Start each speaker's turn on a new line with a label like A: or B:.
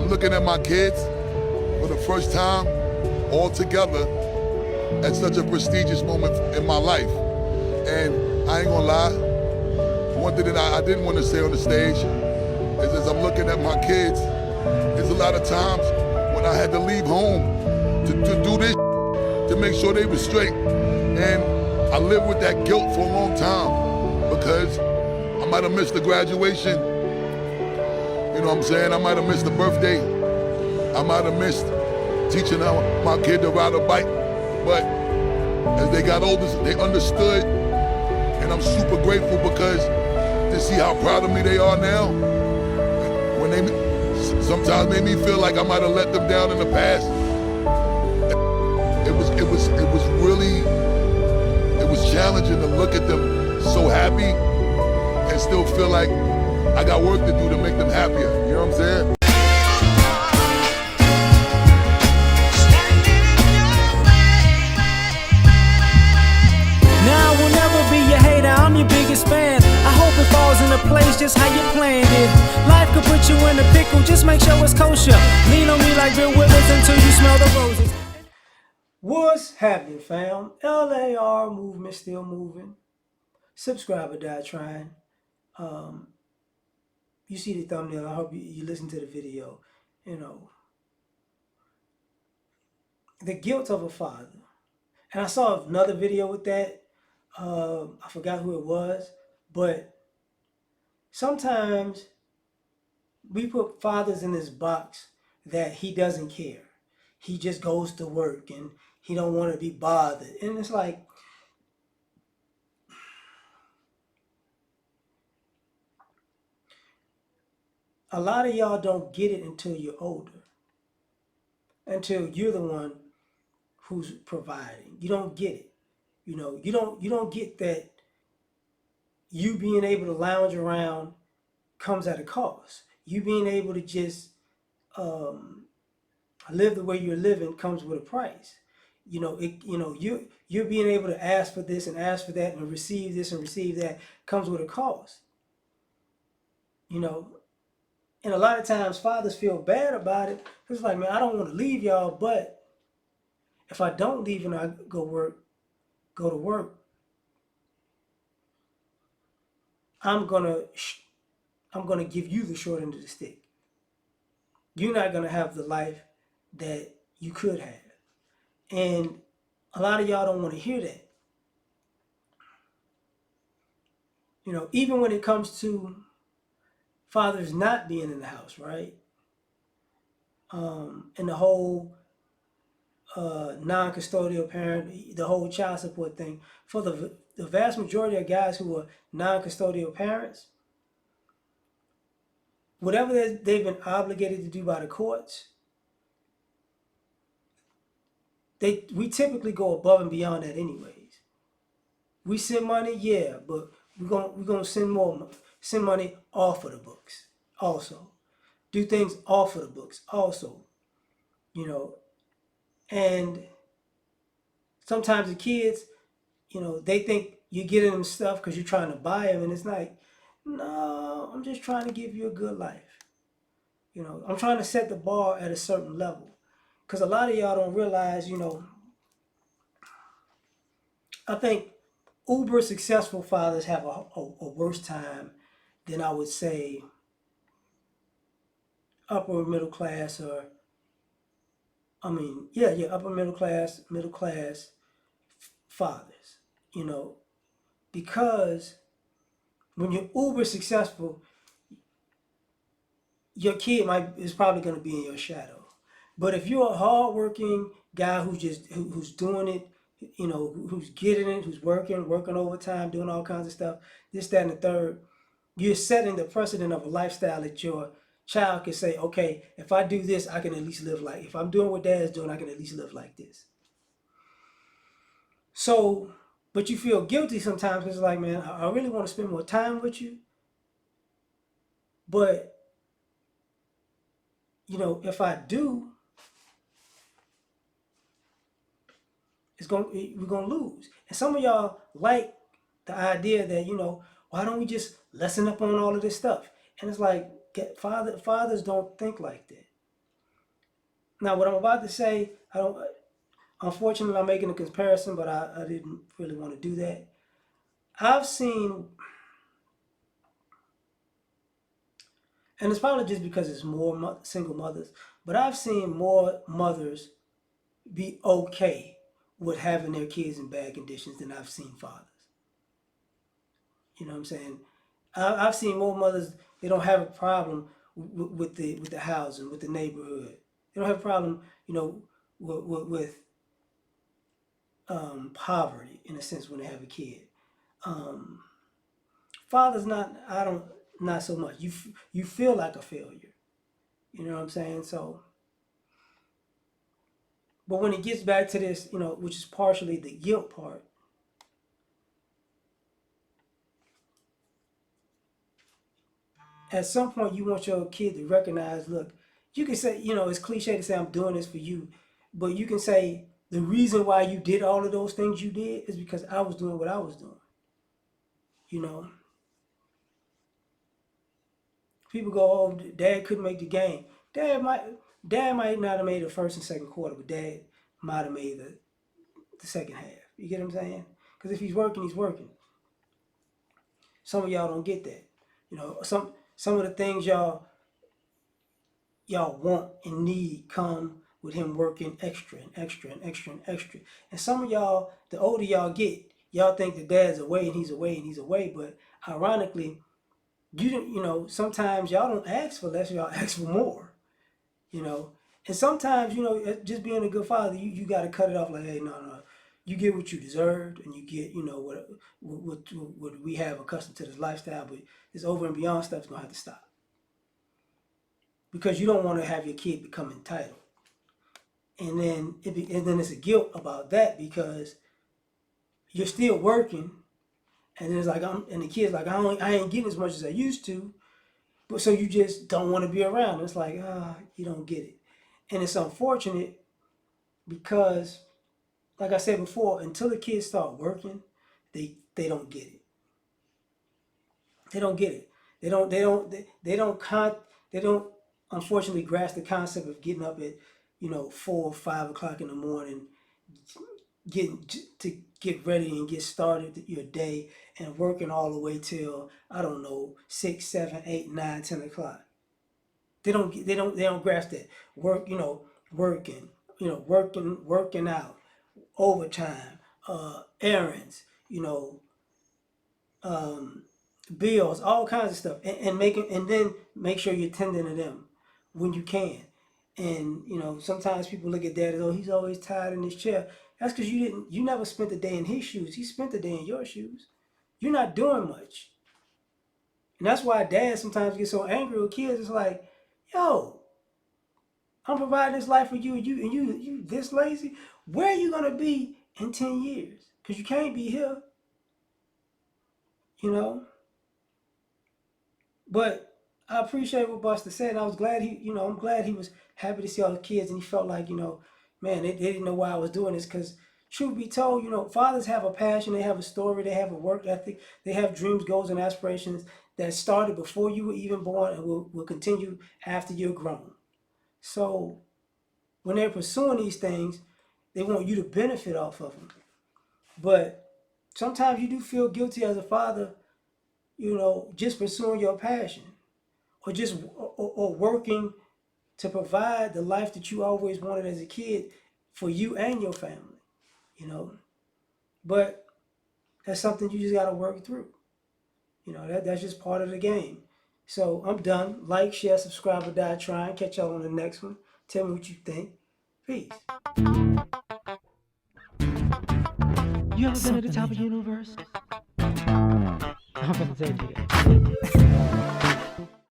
A: I'm looking at my kids for the first time all together at such a prestigious moment in my life. And I ain't gonna lie, one thing that I didn't want to say on the stage is as I'm looking at my kids, there's a lot of times when I had to leave home to do this to make sure they were straight. And I lived with that guilt for a long time because I might have missed the graduation. You know what I'm saying? I might have missed the birthday. I might have missed teaching my kid to ride a bike. But as they got older, they understood. And I'm super grateful because to see how proud of me they are now. When they sometimes made me feel like I might have let them down in the past. It was challenging to look at them so happy and still feel like I got work to do to make them happier. You know what I'm saying?
B: Now I will never be your hater, I'm your biggest fan. I hope it falls into place just how you planned it. Life could put you in a pickle, just make sure it's kosher. Lean on me like Bill Withers until you smell the roses. What's happening, fam? L.A.R. movement still moving. Subscribe or die trying. You see the thumbnail. I hope you listen to the video. You know, the guilt of a father. And I saw another video with that. I forgot who it was, but sometimes we put fathers in this box that he doesn't care. He just goes to work and he don't want to be bothered. And it's like, a lot of y'all don't get it until you're older. Until you're the one who's providing. You don't get it. You know, you don't get that you being able to lounge around comes at a cost. You being able to just live the way you're living comes with a price. You know, you're being able to ask for this and ask for that and receive this and receive that comes with a cost. You know, and a lot of times fathers feel bad about it. It's like, man, I don't want to leave y'all, but if I don't leave and I go to work, I'm gonna give you the short end of the stick. You're not gonna have the life that you could have. And a lot of y'all don't want to hear that. You know, even when it comes to fathers not being in the house, right? And the whole non-custodial parent, the whole child support thing. For the vast majority of guys who are non-custodial parents, whatever they've been obligated to do by the courts, we typically go above and beyond that anyways. We send money, yeah, but we're gonna send money off of the books also. Do things off of the books also. You know, and sometimes the kids, you know, they think you're getting them stuff because you're trying to buy them, and it's like, no, I'm just trying to give you a good life. You know, I'm trying to set the bar at a certain level. Because a lot of y'all don't realize, you know, I think uber successful fathers have a worse time than I would say upper middle class or, upper middle class fathers, you know, because when you're uber successful, your kid is probably going to be in your shadow. But if you're a hardworking guy who's doing it, you know, who's getting it, who's working overtime, doing all kinds of stuff, this, that, and the third, you're setting the precedent of a lifestyle that your child can say, okay, if I do this, I can at least live like, if I'm doing what dad is doing, I can at least live like this. So, but you feel guilty sometimes because it's like, man, I really want to spend more time with you. But, you know, if I do, we're gonna lose. And some of y'all like the idea that, you know, why don't we just lessen up on all of this stuff? And it's like, fathers don't think like that. Now, what I'm about to say, I don't. Unfortunately, I'm making a comparison, but I didn't really want to do that. I've seen, and it's probably just because it's more single mothers, but I've seen more mothers be okay with having their kids in bad conditions than I've seen fathers. You know what I'm saying? I've seen more mothers. They don't have a problem with the housing, with the neighborhood. They don't have a problem, you know, with poverty in a sense when they have a kid. Um, Fathers not. I don't. Not so much. You feel like a failure. You know what I'm saying? So, but when it gets back to this, you know, which is partially the guilt part, at some point you want your kid to recognize, look, you can say, you know, it's cliche to say I'm doing this for you, but you can say the reason why you did all of those things you did is because I was doing what I was doing. You know, people go, oh, dad couldn't make the game. Dad might not have made the first and second quarter, but dad might have made the second half. You get what I'm saying? Because if he's working, he's working. Some of y'all don't get that. You know, some of the things y'all want and need come with him working extra and extra and extra and extra. And some of y'all, the older y'all get, y'all think that dad's away and he's away and he's away. But ironically, you know, sometimes y'all don't ask for less, y'all ask for more. You know, and sometimes, you know, just being a good father, you got to cut it off like, hey, no, you get what you deserved, and you get, you know, what we have accustomed to this lifestyle, but this over and beyond stuff's gonna have to stop because you don't want to have your kid become entitled, and then it's a guilt about that because you're still working, and then it's like and the kid's like I ain't getting as much as I used to, but so you just don't want to be around. It's like you don't get it, and it's unfortunate because like I said before, until the kids start working, they don't get it. They don't get it. They don't unfortunately grasp the concept of getting up at, you know, 4 or 5 o'clock in the morning, getting to get ready and get started your day and working all the way till I don't know 6, 7, 8, 9, 10 o'clock. They don't grasp that work. You know, working. You know, working out, overtime, errands. You know, um, bills, all kinds of stuff, and then make sure you're tending to them when you can. And you know, sometimes people look at dad as, oh, he's always tired in his chair. That's because you never spent a day in his shoes. He spent the day in your shoes. You're not doing much, and that's why dad sometimes gets so angry with kids. It's like, yo, I'm providing this life for you, and you this lazy. Where are you gonna be in 10 years? Because you can't be here, you know. But I appreciate what Buster said. And I was glad I'm glad he was happy to see all the kids, and he felt like, you know, man, they didn't know why I was doing this. Because truth be told, you know, fathers have a passion, they have a story, they have a work ethic, they have dreams, goals, and aspirations that started before you were even born and will continue after you're grown. So when they're pursuing these things, they want you to benefit off of them. But sometimes you do feel guilty as a father, you know, just pursuing your passion or just or working to provide the life that you always wanted as a kid for you and your family, you know. But that's something you just got to work through. You know, that's just part of the game. So I'm done. Like, share, subscribe, or die trying. Catch y'all on the next one. Tell me what you think. Peace. You ever been at the top of the universe? I'm gonna take you.